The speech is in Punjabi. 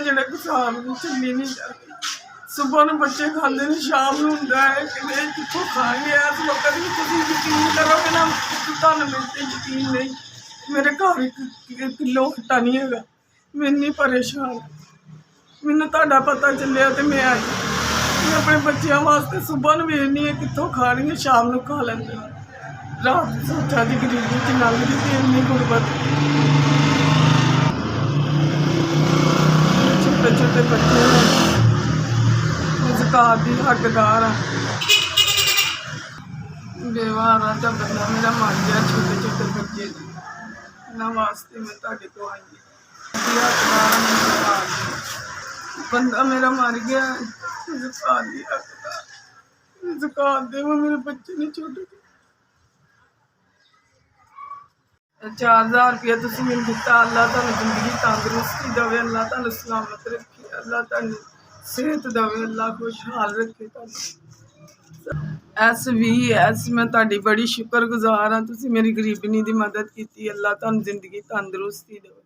ਜਿਹੜਾ ਕਿਸਾਨ ਨੂੰ ਚੱਲੀ ਨਹੀਂ ਜਾਂਦੀ। ਸੁਬਹ ਨੂੰ ਬੱਚੇ ਖਾਂਦੇ ਨੇ, ਸ਼ਾਮ ਨੂੰ ਹੁੰਦਾ ਹੈ ਕਿ ਕਿੱਥੋਂ ਖਾਣਗੇ। ਇਸ ਲੋਕਾਂ ਦੀ ਤੁਸੀਂ ਯਕੀਨ ਕਰੋਗੇ ਨਾ, ਤੁਹਾਨੂੰ ਮੇਰੇ 'ਤੇ ਯਕੀਨ ਨਹੀਂ। ਮੇਰੇ ਘਰ ਇੱਕ ਕਿਲੋ ਆਟਾ ਨਹੀਂ ਹੈਗਾ। ਮੈਂ ਇੰਨੀ ਪਰੇਸ਼ਾਨ। ਮੈਨੂੰ ਤੁਹਾਡਾ ਪਤਾ ਚੱਲਿਆ ਤੇ ਮੈਂ ਆਈ। ਮੈਂ ਆਪਣੇ ਬੱਚਿਆਂ ਵਾਸਤੇ ਸੁਬਹ ਨੂੰ ਵੇਖਦੀ ਹਾਂ ਕਿੱਥੋਂ ਖਾਣਗੇ, ਸ਼ਾਮ ਨੂੰ ਖਾ ਲੈਂਦੇ। ਰਾਤ ਸੋਚਾ ਦੀ ਗਰੀਬੀ 'ਚ ਲੰਘਦੀ ਤੇ ਇੰਨੀ ਗੁਰਬਤ। ਛੋਟੇ ਛੋਟੇ ਬੱਚੇ ਜ਼ਕਾਤ ਦੀ ਹੱਕਦਾਰ ਆ। ਬੇਵਾਰਾ ਦਾ ਬੰਦਾ ਮੇਰਾ ਮਰ ਗਿਆ। ਛੋਟੇ ਛੋਟੇ ਬੱਚੇ ਇਹਨਾਂ ਵਾਸਤੇ ਮੈਂ ਤੁਹਾਡੇ ਕੋਲ ਆਈ ਹਾਂ। ਬੰਦਾ ਮੇਰਾ ਮਰ ਗਿਆ। ਜ਼ਕਾਤ ਦੀ ਹੱਕਦਾਰ, ਜ਼ਕਾਤ ਦੇ ਮੇਰੇ ਬੱਚੇ ਨੇ ਛੋਟੇ। 4000 रुपया ਤੁਸੀਂ ਮੈਨੂੰ ਦਿੱਤਾ। ਅੱਲਾ ਤੁਹਾਨੂੰ ਜ਼ਿੰਦਗੀ ਤੰਦਰੁਸਤੀ ਦੇਵੇ, ਅੱਲਾ ਤੁਹਾਨੂੰ ਸਲਾਮਤ ਰੱਖੇ, ਅੱਲਾ ਤੁਹਾਨੂੰ ਸਿਹਤ ਦੇਵੇ, ਅੱਲਾ ਖੁਸ਼ਹਾਲ ਰੱਖੇ ਤੁਹਾਨੂੰ। ਮੈਂ ਤੁਹਾਡੀ ਬੜੀ ਸ਼ੁਕਰਗੁਜ਼ਾਰ ਹਾਂ। ਤੁਸੀਂ ਮੇਰੀ ਗਰੀਬਣੀ ਦੀ ਮਦਦ ਕੀਤੀ। ਅੱਲਾ ਤੁਹਾਨੂੰ ਜ਼ਿੰਦਗੀ ਤੰਦਰੁਸਤੀ ਦੇਵੇ।